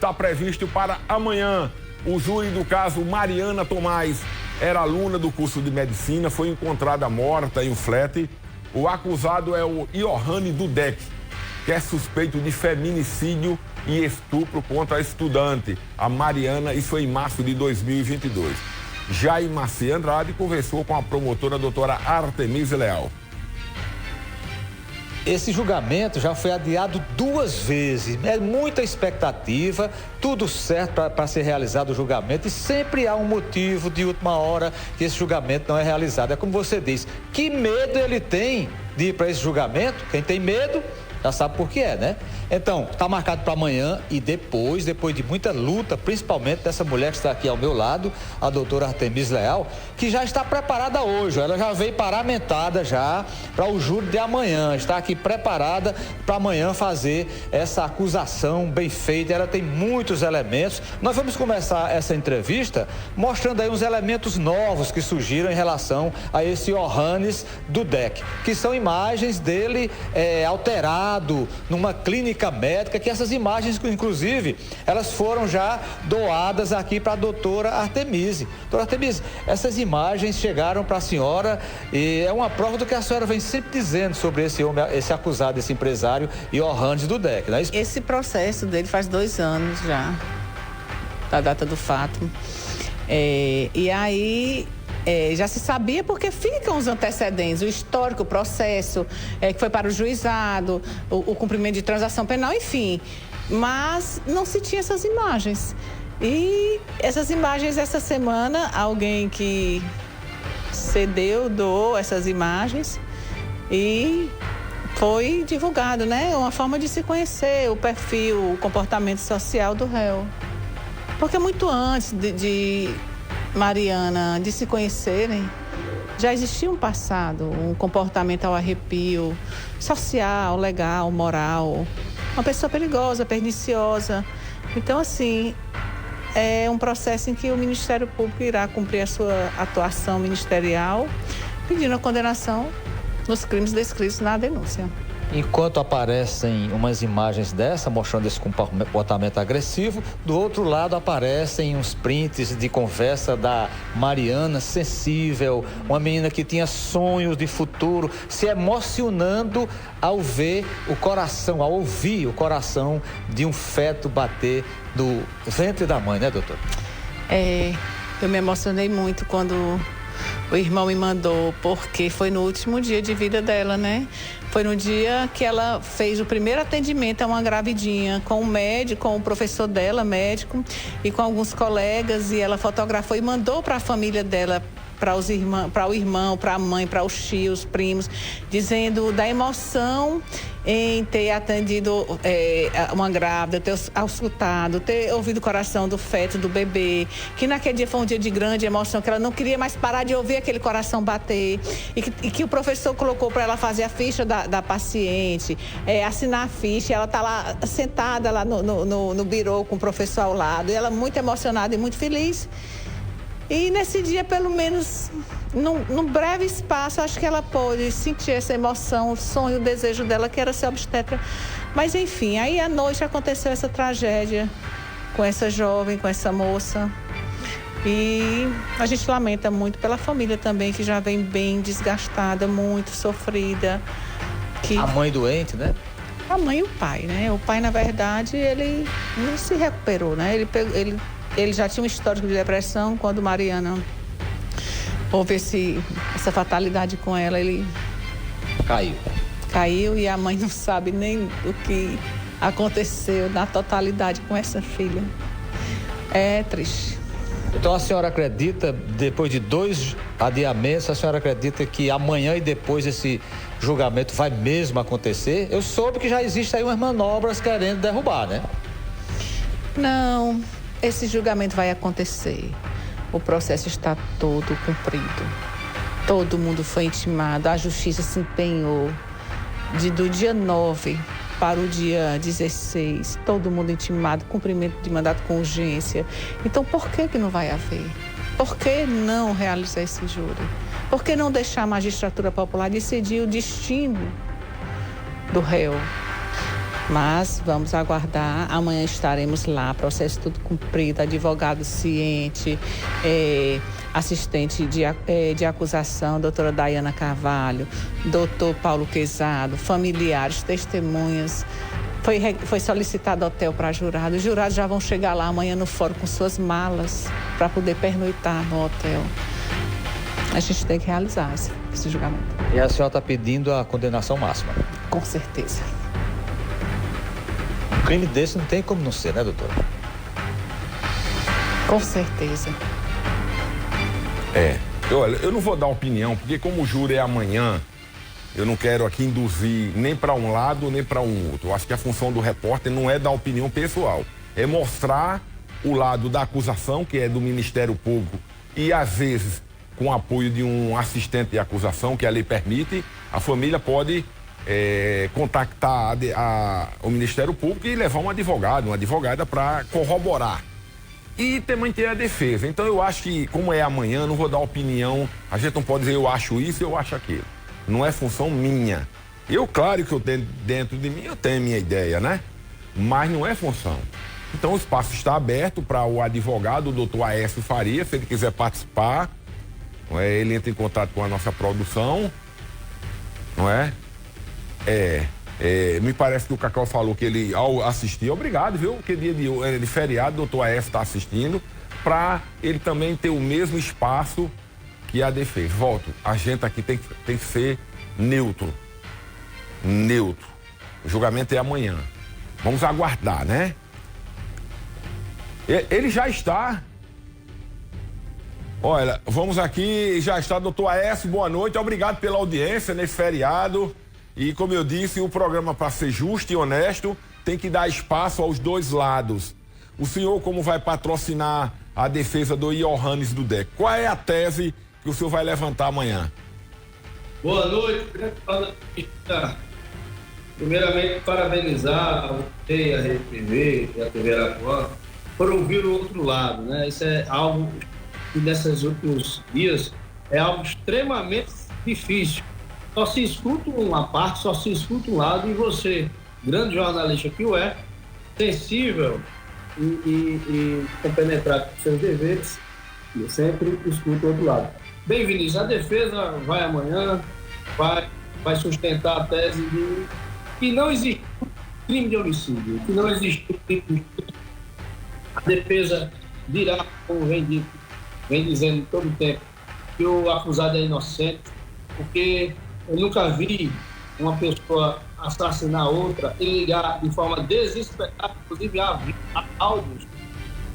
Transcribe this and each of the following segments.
está previsto para amanhã. O júri do caso Mariana Tomás era aluna do curso de medicina, foi encontrada morta em um flat. O acusado é o Johannes Dudek, que é suspeito de feminicídio e estupro contra a estudante, a Mariana, isso em março de 2022. Jair Maci Andrade conversou com a promotora doutora Artemise Leal. Esse julgamento já foi adiado 2 vezes, é muita expectativa, tudo certo para ser realizado o julgamento e sempre há um motivo de última hora que esse julgamento não é realizado. É como você diz, que medo ele tem de ir para esse julgamento? Quem tem medo já sabe por que é, né? Então, está marcado para amanhã e depois de muita luta, principalmente dessa mulher que está aqui ao meu lado, a doutora Artemise Leal, que já está preparada hoje, ela já veio paramentada já para o júri de amanhã, está aqui preparada para amanhã fazer essa acusação bem feita, ela tem muitos elementos. Nós vamos começar essa entrevista mostrando aí uns elementos novos que surgiram em relação a esse Johannes Dudek, que são imagens dele alterado numa clínica médica, que essas imagens, inclusive, elas foram já doadas aqui para a doutora Artemise. Doutora Artemise, essas imagens chegaram para a senhora e é uma prova do que a senhora vem sempre dizendo sobre esse homem, esse acusado, esse empresário, Johannes Dudek, não é isso? Esse processo dele faz 2 anos já, da data do fato. E aí... já se sabia porque ficam os antecedentes, o histórico, o processo, que foi para o juizado, o cumprimento de transação penal, enfim. Mas não se tinha essas imagens. E essas imagens, essa semana, alguém que doou essas imagens e foi divulgado, né? Uma forma de se conhecer o perfil, o comportamento social do réu. Porque muito antes de Mariana, de se conhecerem, já existia um passado, um comportamento ao arrepio, social, legal, moral, uma pessoa perigosa, perniciosa. Então, assim, é um processo em que o Ministério Público irá cumprir a sua atuação ministerial, pedindo a condenação dos crimes descritos na denúncia. Enquanto aparecem umas imagens dessa, mostrando esse comportamento agressivo, do outro lado aparecem uns prints de conversa da Mariana, sensível, uma menina que tinha sonhos de futuro, se emocionando ao ver o coração, ao ouvir o coração de um feto bater do ventre da mãe, né, doutor? Eu me emocionei muito quando o irmão me mandou, porque foi no último dia de vida dela, né? Foi no dia que ela fez o primeiro atendimento a uma gravidinha com o médico, com o professor dela, médico, e com alguns colegas, e ela fotografou e mandou para a família dela, para o irmão, para a mãe, para os tios, primos, dizendo da emoção em ter atendido uma grávida, ter auscultado, ter ouvido o coração do feto, do bebê, que naquele dia foi um dia de grande emoção, que ela não queria mais parar de ouvir aquele coração bater, e que o professor colocou para ela fazer a ficha da paciente, assinar a ficha, ela está lá sentada lá no birô com o professor ao lado, e ela muito emocionada e muito feliz. E nesse dia, pelo menos, num breve espaço, acho que ela pôde sentir essa emoção, o sonho, o desejo dela, que era ser obstetra. Mas, enfim, aí à noite aconteceu essa tragédia com essa jovem, com essa moça. E a gente lamenta muito pela família também, que já vem bem desgastada, muito sofrida. A mãe doente, né? A mãe e o pai, né? O pai, na verdade, ele não se recuperou, né? Ele já tinha um histórico de depressão. Quando Mariana houve essa fatalidade com ela, ele caiu e a mãe não sabe nem o que aconteceu na totalidade com essa filha. É triste. Então a senhora acredita, depois de 2 adiamentos, a senhora acredita que amanhã e depois esse julgamento vai mesmo acontecer? Eu soube que já existem aí umas manobras querendo derrubar, né? Não. Esse julgamento vai acontecer. O processo está todo cumprido. Todo mundo foi intimado. A justiça se empenhou. Do dia 9 para o dia 16, todo mundo intimado, cumprimento de mandato com urgência. Então, por que não vai haver? Por que não realizar esse júri? Por que não deixar a magistratura popular decidir o destino do réu? Mas vamos aguardar, amanhã estaremos lá, processo tudo cumprido, advogado ciente, assistente de acusação, doutora Dayana Carvalho, doutor Paulo Quezado, familiares, testemunhas. Foi solicitado hotel para jurados. Os jurados já vão chegar lá amanhã no fórum com suas malas para poder pernoitar no hotel. A gente tem que realizar esse julgamento. E a senhora está pedindo a condenação máxima? Com certeza. Um crime desse não tem como não ser, né, doutora? Com certeza. Olha, eu não vou dar opinião, porque como o júri é amanhã, eu não quero aqui induzir nem para um lado, nem para um outro. Eu acho que a função do repórter não é dar opinião pessoal, é mostrar o lado da acusação, que é do Ministério Público, e às vezes, com o apoio de um assistente de acusação, que a lei permite, a família pode contactar o Ministério Público e levar um advogado, uma advogada para corroborar. E também tem a defesa. Então eu acho que, como é amanhã, não vou dar opinião. A gente não pode dizer eu acho isso, eu acho aquilo. Não é função minha. Claro que eu tenho dentro de mim, eu tenho a minha ideia, né? Mas não é função. Então o espaço está aberto para o advogado, o doutor Aécio Faria, se ele quiser participar, ele entra em contato com a nossa produção, não é? Me parece que o Cacau falou que ele, ao assistir, obrigado, viu? Porque dia de feriado, o doutor Aécio está assistindo, para ele também ter o mesmo espaço que a defesa. Volto, a gente aqui tem que ser neutro. Neutro. O julgamento é amanhã. Vamos aguardar, né? Ele já está. Olha, vamos aqui, já está, doutor Aécio, boa noite, obrigado pela audiência nesse feriado. E como eu disse, o programa, para ser justo e honesto, tem que dar espaço aos dois lados. O senhor, como vai patrocinar a defesa do Iohannis do DEC, qual é a tese que o senhor vai levantar amanhã? Boa noite, primeiramente parabenizar a você, a Rede TV e a TV Arapuã por ouvir o outro lado, né? Isso é algo que nesses últimos dias é algo extremamente difícil. Só se escuta uma parte, só se escuta um lado, e você, grande jornalista que o é, sensível e compenetrado com seus deveres, eu sempre escuto o outro lado. Bem, Vinícius, a defesa vai amanhã, vai sustentar a tese de que não existe crime de homicídio, que não existe crime de homicídio. A defesa dirá, como vem dizendo todo o tempo, que o acusado é inocente, porque eu nunca vi uma pessoa assassinar outra e ligar de forma desesperada, inclusive há áudios,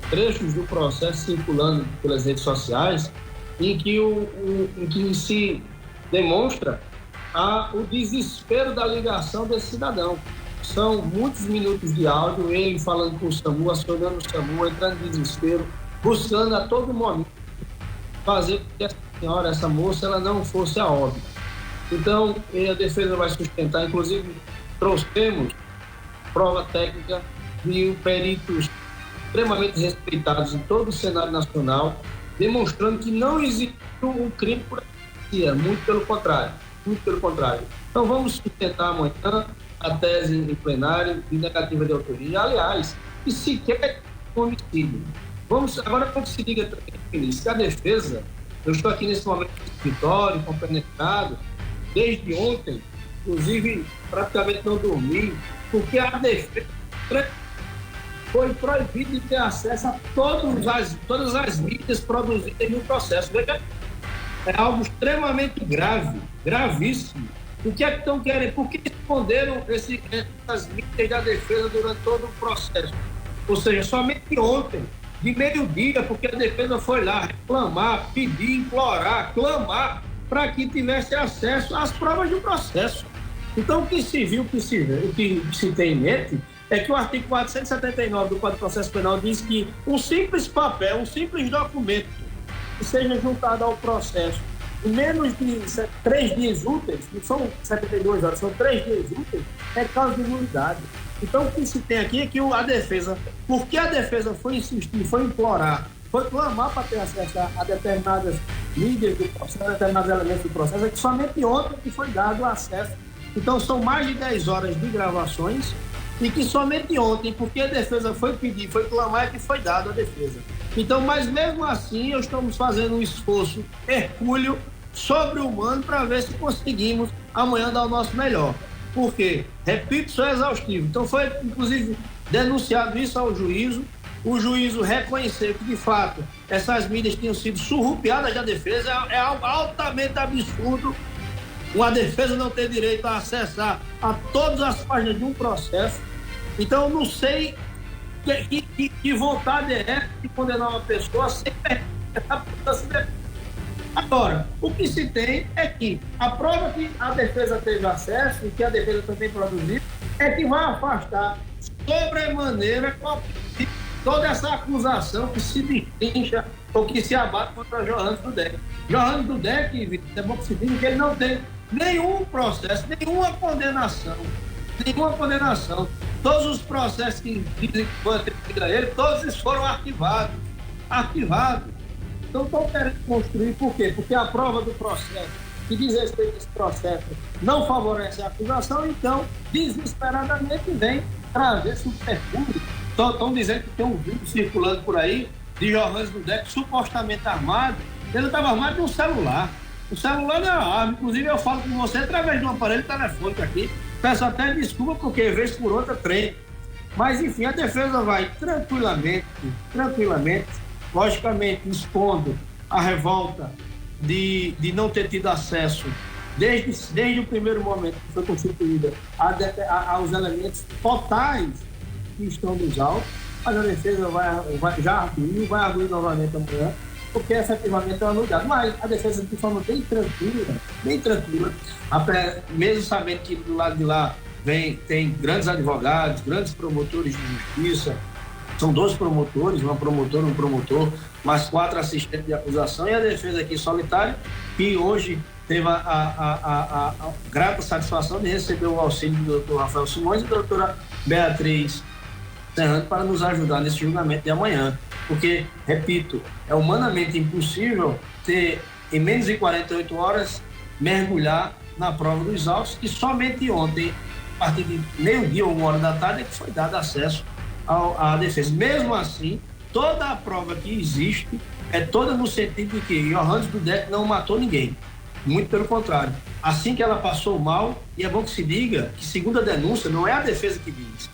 trechos do processo circulando pelas redes sociais, em que se demonstra o desespero da ligação desse cidadão. São muitos minutos de áudio, ele falando com o SAMU, acionando o SAMU, entrando em desespero, buscando a todo momento fazer com que essa senhora, essa moça, ela não fosse a óbito. Então, a defesa vai sustentar, inclusive trouxemos prova técnica de peritos extremamente respeitados em todo o cenário nacional, demonstrando que não existiu um crime por aqui, muito pelo contrário. Então vamos sustentar amanhã a tese em plenário de negativa de autoria, aliás, que sequer é homicídio. Agora vamos se liga também, que a defesa, eu estou aqui nesse momento no escritório, compenetrado, desde ontem, inclusive praticamente não dormi, porque a defesa foi proibido de ter acesso a todas as mídias produzidas no processo. É algo extremamente grave, gravíssimo. O que é que estão querendo? Por que esconderam essas mídias da defesa durante todo o processo? Ou seja, somente ontem, de meio-dia, porque a defesa foi lá reclamar, pedir, implorar, clamar para que tivesse acesso às provas do processo. Então, o que se viu, o que se tem em mente é que o artigo 479 do Código de Processo Penal diz que um simples papel, um simples documento que seja juntado ao processo em menos de 3 dias úteis, não são 72 horas, são 3 dias úteis, é causa de nulidade. Então, o que se tem aqui é que a defesa, porque a defesa foi insistir, foi implorar, foi clamar para ter acesso a determinadas mídias do processo, a determinados elementos do processo, é que somente ontem que foi dado o acesso. Então, são mais de 10 horas de gravações e que somente ontem, porque a defesa foi pedir, foi clamar, que foi dado a defesa. Então, mas mesmo assim, estamos fazendo um esforço hercúleo, sobre-humano, para ver se conseguimos amanhã dar o nosso melhor. Por quê? Repito, isso é exaustivo. Então foi, inclusive, denunciado isso ao juízo, o juízo reconheceu que, de fato, essas mídias tinham sido surrupiadas da defesa. É algo altamente absurdo uma defesa não ter direito a acessar a todas as páginas de um processo. Então, eu não sei que vontade é essa de condenar uma pessoa sem perder. Agora, o que se tem é que a prova que a defesa teve acesso e que a defesa também produziu é que vai afastar sobremaneira toda essa acusação que se destrincha ou que se abate contra Johannes Dudek. Johannes Dudek, é bom que se diga que ele não tem nenhum processo, nenhuma condenação. Todos os processos que dizem que foram atribuídos a ele, todos eles foram arquivados. Então, estão querendo construir, por quê? Porque a prova do processo, que diz respeito a esse processo, não favorece a acusação, então, desesperadamente, vem trazer subterfúgio. Estão dizendo que tem um vídeo circulando por aí de Johannes Dudek supostamente armado. Ele estava armado de um celular. O celular não é arma. Inclusive, eu falo com você através de um aparelho telefônico aqui. Peço até desculpa, porque vez por outra trem. Mas, enfim, a defesa vai tranquilamente, logicamente expondo a revolta de não ter tido acesso, desde o primeiro momento que foi constituída, aos elementos totais que estão nos autos. Mas a defesa já arguir novamente amanhã, porque efetivamente é uma novidade. Mas a defesa de forma bem tranquila, mesmo sabendo que do lado de lá tem grandes advogados, grandes promotores de justiça. São 12 promotores, uma promotora, um promotor, mais 4 assistentes de acusação, e a defesa aqui solitária, que hoje teve a grata satisfação de receber o auxílio do doutor Rafael Simões e da doutora Beatriz Serrano para nos ajudar nesse julgamento de amanhã. Porque, repito, é humanamente impossível ter, em menos de 48 horas, mergulhar na prova dos autos, que somente ontem, a partir de meio-dia ou 1h da tarde, é que foi dado acesso à defesa. Mesmo assim, toda a prova que existe é toda no sentido de que Johannes Dudek não matou ninguém. Muito pelo contrário. Assim que ela passou mal, e é bom que se diga que, segundo a denúncia, não é a defesa que diz,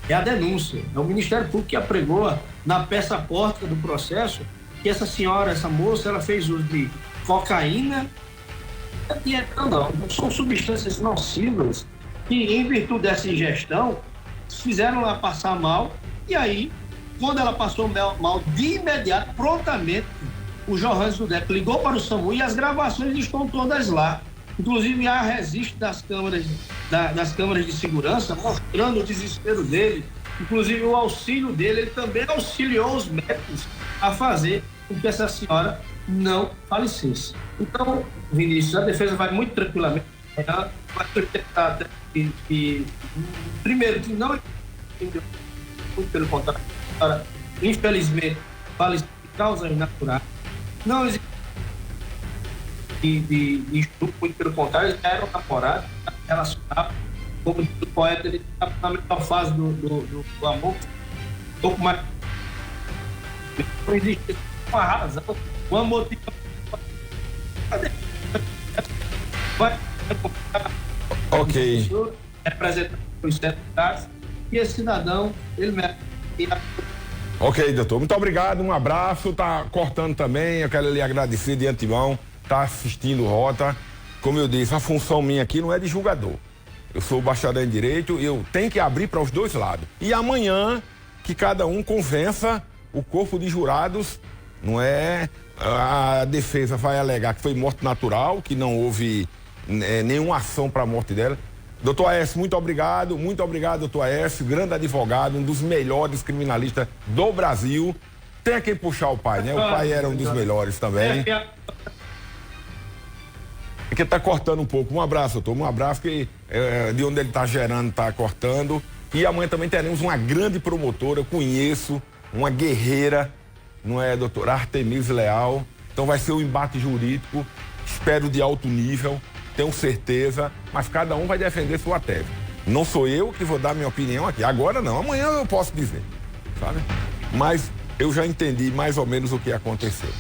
é a denúncia. É o Ministério Público que apregoa na peça pórtica do processo que essa senhora, essa moça, ela fez uso de cocaína e não são substâncias nocivas que, em virtude dessa ingestão, fizeram ela passar mal, e aí, quando ela passou mal, de imediato, prontamente, o Johannes Dudek ligou para o SAMU e as gravações estão todas lá. Inclusive, há registro das câmaras de segurança, mostrando o desespero dele, inclusive o auxílio dele. Ele também auxiliou os médicos a fazer com que essa senhora não falecesse. Então, Vinícius, a defesa vai muito tranquilamente. Vai tentar primeiro, que não, muito pelo contrário, infelizmente, faleceu de causas naturais. Não existe de estupro, muito pelo contrário, já era um namorado, relacionado, como o poeta, ele está na melhor fase do amor, um pouco mais. Não existe uma razão, uma motivação. Ok. Representando os deputados, e esse cidadão, ele merece. Ok, doutor. Muito obrigado, um abraço. Tá cortando também, eu quero lhe agradecer de antemão. Tá assistindo Rota. Como eu disse, a função minha aqui não é de julgador. Eu sou bacharel em Direito e eu tenho que abrir para os dois lados. E amanhã, que cada um convença o corpo de jurados, não é? A defesa vai alegar que foi morte natural, que não houve nenhuma ação para a morte dela. Doutor Aécio, muito obrigado, doutor Aécio, grande advogado, um dos melhores criminalistas do Brasil. Tem quem puxar o pai, né? O pai era um dos melhores também. É que tá cortando um pouco. Um abraço, doutor, um abraço, que de onde ele tá gerando, tá cortando. E amanhã também teremos uma grande promotora, eu conheço, uma guerreira, não é, doutora Artemise Leal. Então vai ser um embate jurídico, espero de alto nível, tenho certeza, mas cada um vai defender sua tese. Não sou eu que vou dar minha opinião aqui. Agora não, amanhã eu posso dizer, sabe? Mas eu já entendi mais ou menos o que aconteceu.